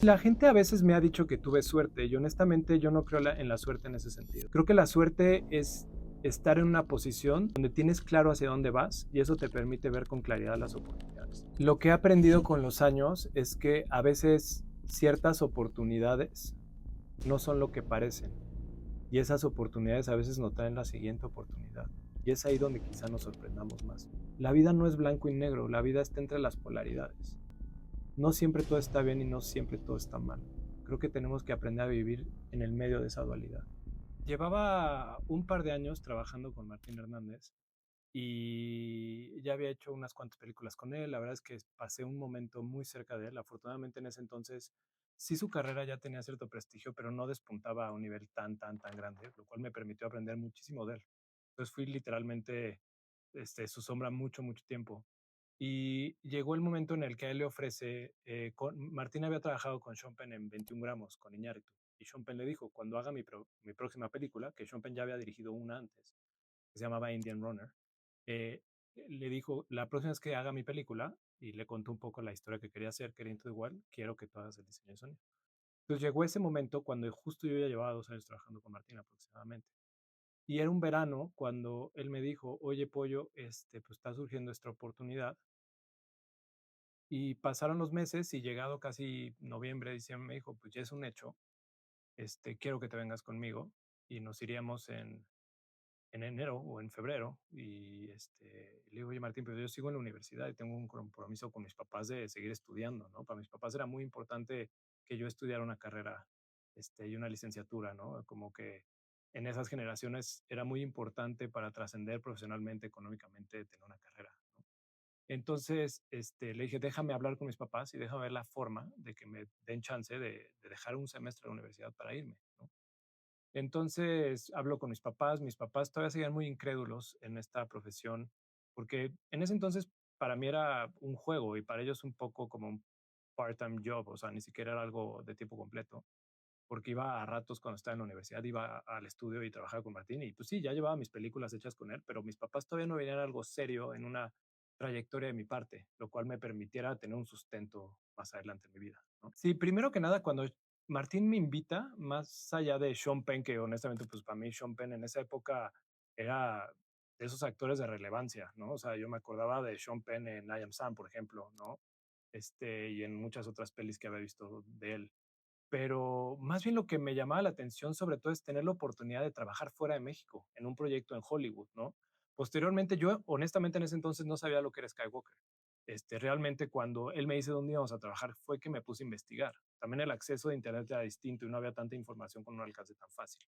La gente a veces me ha dicho que tuve suerte y honestamente yo no creo en la suerte en ese sentido. Creo que la suerte es estar en una posición donde tienes claro hacia dónde vas y eso te permite ver con claridad las oportunidades. Lo que he aprendido con los años es que a veces ciertas oportunidades no son lo que parecen y esas oportunidades a veces nos traen la siguiente oportunidad y es ahí donde quizá nos sorprendamos más. La vida no es blanco y negro, la vida está entre las polaridades. No siempre todo está bien y no siempre todo está mal. Creo que tenemos que aprender a vivir en el medio de esa dualidad. Llevaba un par de años trabajando con Martín Hernández y ya había hecho unas cuantas películas con él. La verdad es que pasé un momento muy cerca de él. Afortunadamente en ese entonces sí su carrera ya tenía cierto prestigio, pero no despuntaba a un nivel tan grande, lo cual me permitió aprender muchísimo de él. Entonces fui literalmente su sombra mucho tiempo. Y llegó el momento en el que a él le ofrece, Martín había trabajado con Sean Penn en 21 gramos, con Iñárritu, y Sean Penn le dijo, cuando haga mi próxima película, que Sean Penn ya había dirigido una antes, que se llamaba Indian Runner, eh, le dijo, la próxima vez que haga mi película, y le contó un poco la historia que quería hacer, que era Into the Wild, quiero que tú hagas el diseño de sonido. Entonces llegó ese momento cuando justo yo ya llevaba 2 años trabajando con Martín aproximadamente. Y era un verano cuando él me dijo, oye, Pollo, pues está surgiendo esta oportunidad. Y pasaron los meses y llegado casi noviembre, diciembre, me dijo, pues ya es un hecho, quiero que te vengas conmigo y nos iríamos en enero o en febrero. Y le digo, oye Martín, pero yo sigo en la universidad y tengo un compromiso con mis papás de seguir estudiando, ¿no? Para mis papás era muy importante que yo estudiara una carrera y una licenciatura, ¿no? Como que en esas generaciones era muy importante para trascender profesionalmente, económicamente, tener una carrera, ¿no? Entonces, le dije, déjame hablar con mis papás y déjame ver la forma de que me den chance de dejar un semestre de la universidad para irme, ¿no? Entonces, hablo con mis papás todavía seguían muy incrédulos en esta profesión, porque en ese entonces para mí era un juego y para ellos un poco como un part-time job, o sea, ni siquiera era algo de tiempo completo porque iba a ratos cuando estaba en la universidad, iba al estudio y trabajaba con Martín y pues sí, ya llevaba mis películas hechas con él, pero mis papás todavía no veían algo serio en una trayectoria de mi parte, lo cual me permitiera tener un sustento más adelante en mi vida, ¿no? Sí, primero que nada, cuando Martín me invita, más allá de Sean Penn, que honestamente, pues para mí Sean Penn en esa época era de esos actores de relevancia, ¿no? O sea, yo me acordaba de Sean Penn en I Am Sam, por ejemplo, ¿no? Y en muchas otras pelis que había visto de él. Pero más bien lo que me llamaba la atención, sobre todo, es tener la oportunidad de trabajar fuera de México, en un proyecto en Hollywood, ¿no? Posteriormente, yo honestamente en ese entonces no sabía lo que era Skywalker. Realmente cuando él me dice dónde íbamos a trabajar fue que me puse a investigar. También el acceso de internet era distinto y no había tanta información con un alcance tan fácil.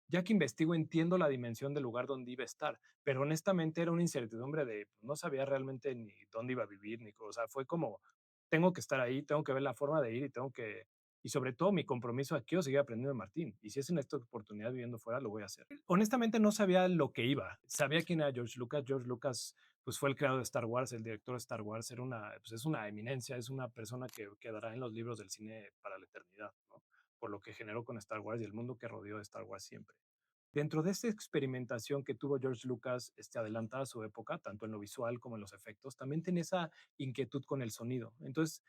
Ya que investigo, entiendo la dimensión del lugar donde iba a estar, pero honestamente era una incertidumbre de no sabía realmente ni dónde iba a vivir, ni, o sea, fue como, tengo que estar ahí, tengo que ver la forma de ir y tengo que, y sobre todo mi compromiso aquí, quiero seguir aprendiendo de Martín. Y si es en esta oportunidad viviendo fuera, lo voy a hacer. Honestamente no sabía lo que iba. Sabía quién era George Lucas. George Lucas pues fue el creador de Star Wars, el director de Star Wars, era una, pues es una eminencia, es una persona que quedará en los libros del cine para la eternidad, ¿no? Por lo que generó con Star Wars y el mundo que rodeó de Star Wars siempre. Dentro de esta experimentación que tuvo George Lucas, adelantada a su época, tanto en lo visual como en los efectos, también tenía esa inquietud con el sonido. Entonces,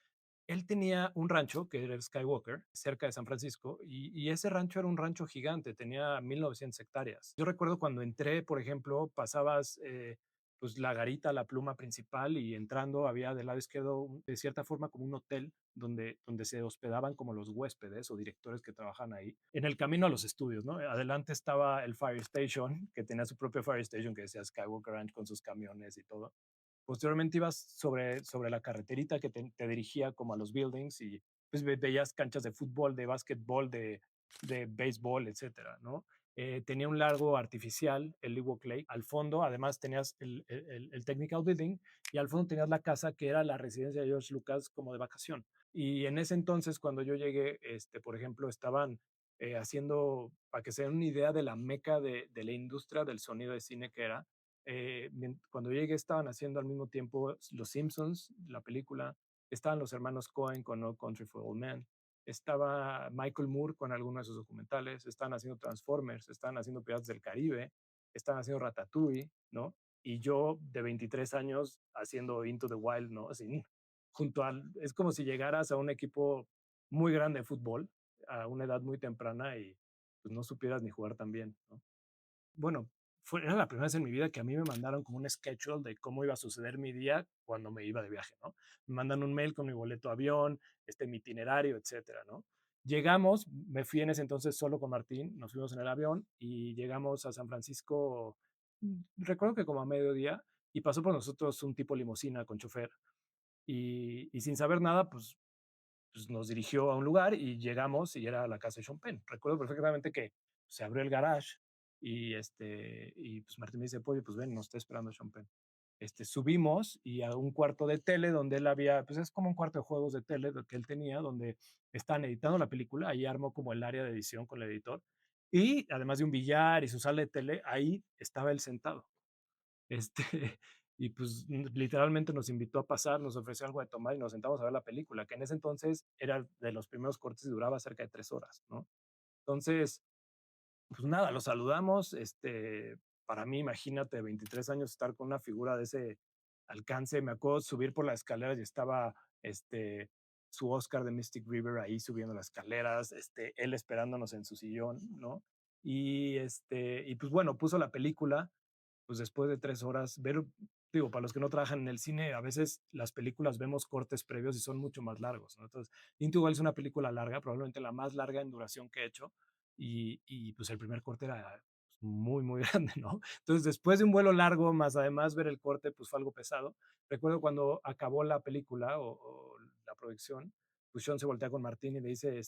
él tenía un rancho que era el Skywalker, cerca de San Francisco, y ese rancho era un rancho gigante, tenía 1900 hectáreas. Yo recuerdo cuando entré, por ejemplo, pasabas pues la garita, la pluma principal, y entrando había del lado izquierdo, de cierta forma, como un hotel donde se hospedaban como los huéspedes o directores que trabajan ahí, en el camino a los estudios, ¿no? Adelante estaba el Fire Station, que tenía su propio Fire Station que decía Skywalker Ranch con sus camiones y todo. Posteriormente ibas sobre la carreterita que te dirigía como a los buildings y pues veías canchas de fútbol, de básquetbol, de béisbol, etcétera, ¿no? Tenía un lago artificial, el Ewok Lake. Al fondo, además, tenías el Technical Building y al fondo tenías la casa que era la residencia de George Lucas como de vacación. Y en ese entonces, cuando yo llegué, por ejemplo, estaban haciendo, para que se den una idea de la meca de la industria del sonido de cine que era, cuando llegué estaban haciendo al mismo tiempo Los Simpsons, la película, estaban los hermanos Coen con No Country for Old Men, estaba Michael Moore con algunos de sus documentales, estaban haciendo Transformers, estaban haciendo Piratas del Caribe, estaban haciendo Ratatouille, ¿no? Y yo de 23 años haciendo Into the Wild, ¿no? Así, junto al, es como si llegaras a un equipo muy grande de fútbol a una edad muy temprana y pues no supieras ni jugar tan bien, ¿no? Bueno, era la primera vez en mi vida que a mí me mandaron como un schedule de cómo iba a suceder mi día cuando me iba de viaje, ¿no? Me mandan un mail con mi boleto de avión, mi itinerario, etcétera, ¿no? Llegamos, me fui en ese entonces solo con Martín, nos fuimos en el avión y llegamos a San Francisco, recuerdo que como a mediodía, y pasó por nosotros un tipo limusina con chofer y sin saber nada, pues nos dirigió a un lugar y llegamos y era la casa de Sean Penn. Recuerdo perfectamente que se abrió el garage y pues Martín me dice, oye, pues ven, nos está esperando Sean Penn. Subimos y a un cuarto de tele donde él había, pues es como un cuarto de juegos de tele que él tenía, donde estaban editando la película, ahí armó como el área de edición con el editor. Y además de un billar y su sala de tele, ahí estaba él sentado. Este, y pues literalmente nos invitó a pasar, nos ofreció algo de tomar y nos sentamos a ver la película, que en ese entonces era de los primeros cortes y duraba cerca de 3 horas, ¿no? Entonces, pues nada, lo saludamos. Para mí, imagínate, 23 años, estar con una figura de ese alcance. Me acuerdo subir por las escaleras y estaba su Oscar de Mystic River ahí subiendo las escaleras, él esperándonos en su sillón, ¿no? Y pues bueno, puso la película pues después de 3 horas, ver, digo, para los que no trabajan en el cine, a veces las películas vemos cortes previos y son mucho más largos, ¿no? Entonces, Into Wild es una película larga, probablemente la más larga en duración que he hecho, y pues el primer corte era pues, muy, muy grande, ¿no? Entonces, después de un vuelo largo, más además ver el corte, pues fue algo pesado. Recuerdo cuando acabó la película o la proyección, pues Sean se voltea con Martín y le dice,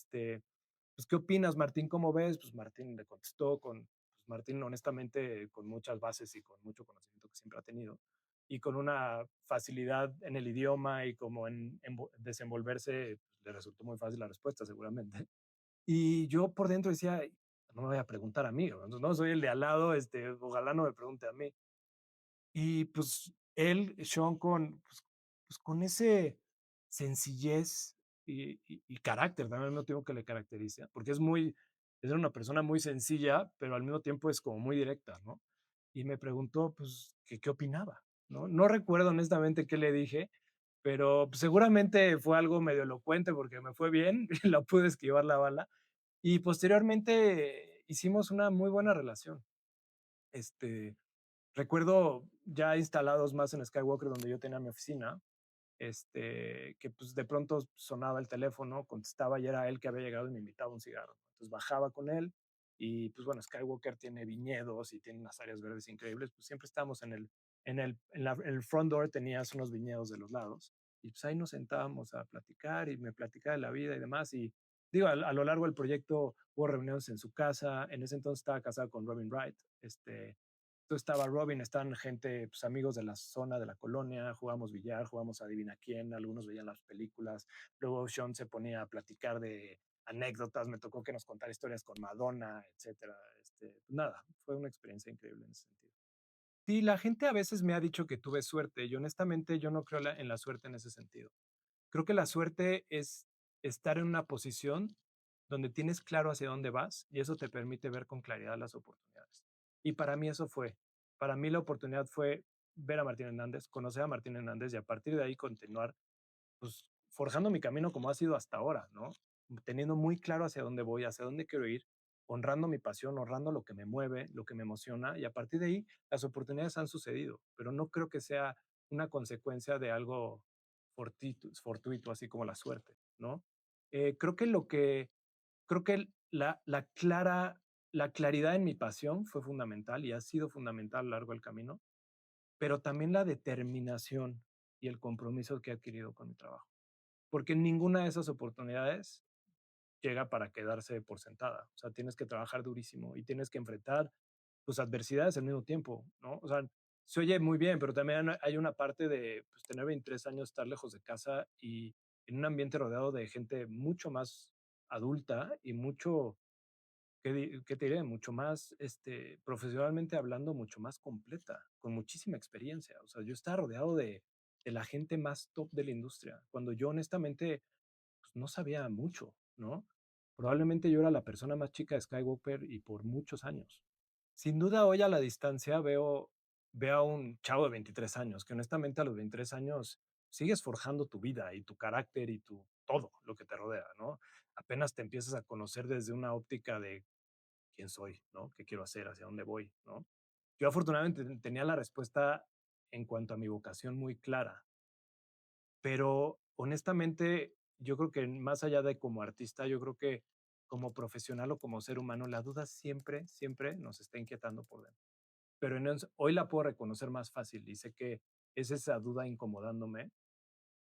pues, ¿qué opinas, Martín? ¿Cómo ves? Pues Martín le contestó pues Martín, honestamente, con muchas bases y con mucho conocimiento que siempre ha tenido, y con una facilidad en el idioma y como en desenvolverse, pues, le resultó muy fácil la respuesta, seguramente. Y yo por dentro decía, no me voy a preguntar a mí, no soy el de al lado, ojalá no me pregunte a mí. Y pues él, Sean, con ese sencillez y carácter también al mismo tiempo que le caracteriza, porque es una persona muy sencilla, pero al mismo tiempo es como muy directa, ¿no? Y me preguntó, pues, que qué opinaba, ¿no? No recuerdo honestamente qué le dije, pero pues, seguramente fue algo medio elocuente porque me fue bien, la pude esquivar la bala y posteriormente hicimos una muy buena relación. Este, Recuerdo ya instalados más en Skywalker, donde yo tenía mi oficina, que pues de pronto sonaba el teléfono, contestaba y era él que había llegado y me invitaba a un cigarro. Entonces bajaba con él y pues bueno, Skywalker tiene viñedos y tiene unas áreas verdes increíbles, pues siempre estábamos en el front door tenías unos viñedos de los lados y pues ahí nos sentábamos a platicar y me platicaba de la vida y demás y digo, a lo largo del proyecto hubo reuniones en su casa, en ese entonces estaba casado con Robin Wright, entonces estaba Robin, estaban gente, pues amigos de la zona, de la colonia, jugamos billar, jugamos adivina quién, algunos veían las películas, luego Sean se ponía a platicar de anécdotas, me tocó que nos contara historias con Madonna, etcétera. Nada, fue una experiencia increíble en ese sentido. Sí, la gente a veces me ha dicho que tuve suerte y honestamente yo no creo en la suerte en ese sentido. Creo que la suerte es estar en una posición donde tienes claro hacia dónde vas y eso te permite ver con claridad las oportunidades. Y para mí eso fue. Para mí la oportunidad fue ver a Martín Hernández, conocer a Martín Hernández y a partir de ahí continuar pues, forjando mi camino como ha sido hasta ahora, ¿no? Teniendo muy claro hacia dónde voy, hacia dónde quiero ir, honrando mi pasión, honrando lo que me mueve, lo que me emociona, y a partir de ahí las oportunidades han sucedido, pero no creo que sea una consecuencia de algo fortuito, así como la suerte, ¿no? Creo que creo que la claridad en mi pasión fue fundamental y ha sido fundamental a lo largo del camino, pero también la determinación y el compromiso que he adquirido con mi trabajo porque ninguna de esas oportunidades llega para quedarse por sentada. O sea, tienes que trabajar durísimo y tienes que enfrentar tus adversidades al mismo tiempo, ¿no? O sea, se oye muy bien, pero también hay una parte de pues, tener 23 años, estar lejos de casa y en un ambiente rodeado de gente mucho más adulta y mucho, ¿qué te diré? Mucho más, profesionalmente hablando, mucho más completa, con muchísima experiencia. O sea, yo estaba rodeado de la gente más top de la industria, cuando yo honestamente pues, no sabía mucho, ¿no? Probablemente yo era la persona más chica de Skywalker y por muchos años. Sin duda, hoy a la distancia veo a un chavo de 23 años, que honestamente a los 23 años sigues forjando tu vida y tu carácter y todo lo que te rodea, ¿no? Apenas te empiezas a conocer desde una óptica de quién soy, ¿no? ¿Qué quiero hacer? ¿Hacia dónde voy? ¿No? Yo afortunadamente tenía la respuesta en cuanto a mi vocación muy clara, pero honestamente, yo creo que más allá de como artista, yo creo que como profesional o como ser humano, la duda siempre, siempre nos está inquietando por dentro. Pero hoy la puedo reconocer más fácil y sé que es esa duda incomodándome,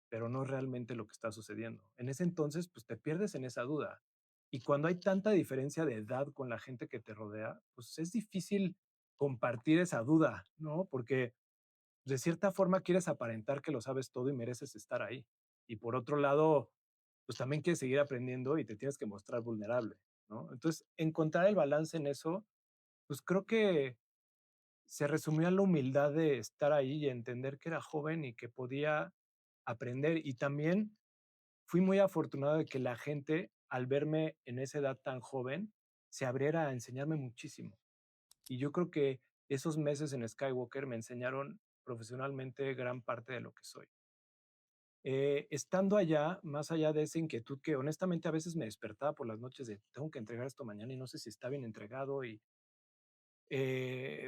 pero no es realmente lo que está sucediendo. En ese entonces, pues te pierdes en esa duda. Y cuando hay tanta diferencia de edad con la gente que te rodea, pues es difícil compartir esa duda, ¿no? Porque de cierta forma quieres aparentar que lo sabes todo y mereces estar ahí. Y por otro lado, pues también quieres seguir aprendiendo y te tienes que mostrar vulnerable, ¿no? Entonces, encontrar el balance en eso, pues creo que se resumió en la humildad de estar ahí y entender que era joven y que podía aprender. Y también fui muy afortunado de que la gente, al verme en esa edad tan joven, se abriera a enseñarme muchísimo. Y yo creo que esos meses en Skywalker me enseñaron profesionalmente gran parte de lo que soy. Estando allá, más allá de esa inquietud que honestamente a veces me despertaba por las noches de tengo que entregar esto mañana y no sé si está bien entregado y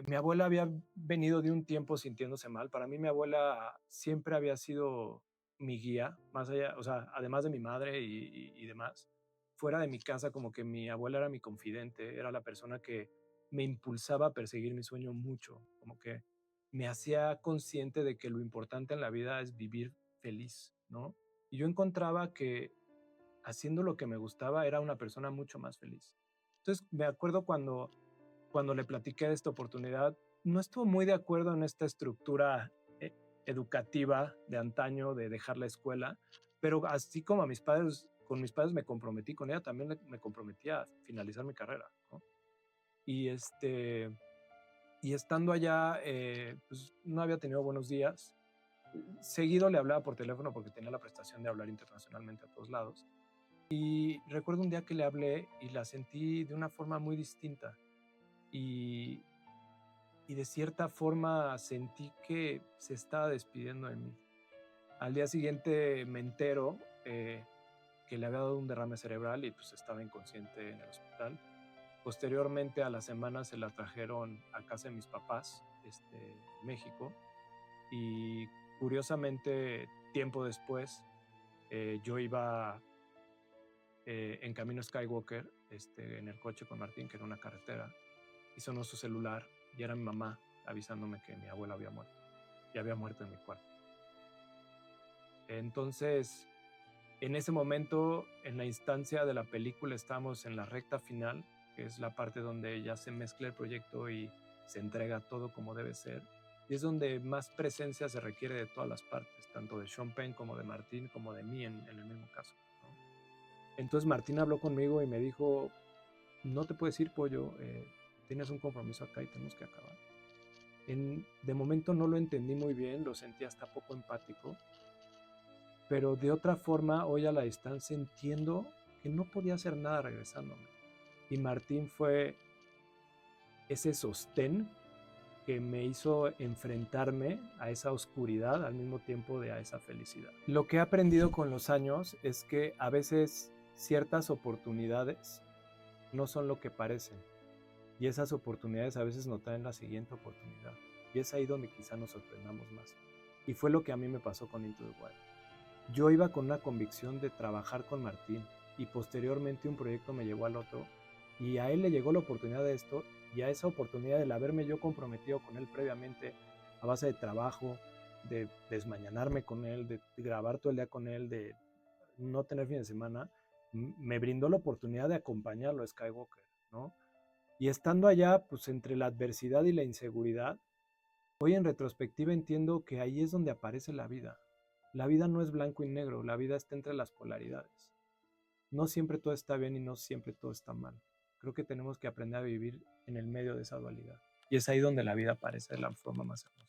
mi abuela había venido de un tiempo sintiéndose mal. Para mí, mi abuela siempre había sido mi guía, más allá, o sea, además de mi madre y demás. Fuera de mi casa, como que mi abuela era mi confidente, era la persona que me impulsaba a perseguir mi sueño mucho, como que me hacía consciente de que lo importante en la vida es vivir feliz, ¿no? Y yo encontraba que haciendo lo que me gustaba era una persona mucho más feliz. Entonces, me acuerdo cuando le platiqué de esta oportunidad, no estuvo muy de acuerdo en esta estructura educativa de antaño, de dejar la escuela, pero así como a mis padres, con mis padres me comprometí, con ella también me comprometí a finalizar mi carrera, ¿no? Y, y estando allá, pues no había tenido buenos días. Seguido le hablaba por teléfono porque tenía la prestación de hablar internacionalmente a todos lados. Y recuerdo un día que le hablé y la sentí de una forma muy distinta. Y, y de cierta forma sentí que se estaba despidiendo de mí. Al día siguiente me entero que le había dado un derrame cerebral y pues estaba inconsciente en el hospital. Posteriormente a la semana se la trajeron a casa de mis papás, México, y curiosamente tiempo después yo iba en camino Skywalker en el coche con Martín, que era una carretera, y sonó su celular y era mi mamá avisándome que mi abuela había muerto y había muerto en mi cuarto. Entonces, en ese momento, en la instancia de la película, estamos en la recta final, que es la parte donde ya se mezcla el proyecto y se entrega todo como debe ser. Y es donde más presencia se requiere de todas las partes, tanto de Sean Penn como de Martín, como de mí en el mismo caso, ¿no? Entonces Martín habló conmigo y me dijo, no te puedes ir, pollo, tienes un compromiso acá y tenemos que acabar. De momento no lo entendí muy bien, lo sentí hasta poco empático, pero de otra forma, hoy a la distancia entiendo que no podía hacer nada regresándome. Y Martín fue ese sostén que me hizo enfrentarme a esa oscuridad al mismo tiempo de a esa felicidad. Lo que he aprendido con los años es que a veces ciertas oportunidades no son lo que parecen y esas oportunidades a veces nos traen la siguiente oportunidad y es ahí donde quizá nos sorprendamos más. Y fue lo que a mí me pasó con Into the Wild. Yo iba con una convicción de trabajar con Martín y posteriormente un proyecto me llevó al otro y a él le llegó la oportunidad de esto y a esa oportunidad del haberme yo comprometido con él previamente a base de trabajo, de desmañanarme con él, de grabar todo el día con él, de no tener fin de semana, me brindó la oportunidad de acompañarlo a Skywalker, ¿no? Y estando allá, pues entre la adversidad y la inseguridad, hoy en retrospectiva entiendo que ahí es donde aparece la vida. La vida no es blanco y negro, la vida está entre las polaridades. No siempre todo está bien y no siempre todo está mal. Creo que tenemos que aprender a vivir en el medio de esa dualidad. Y es ahí donde la vida aparece de la forma más hermosa.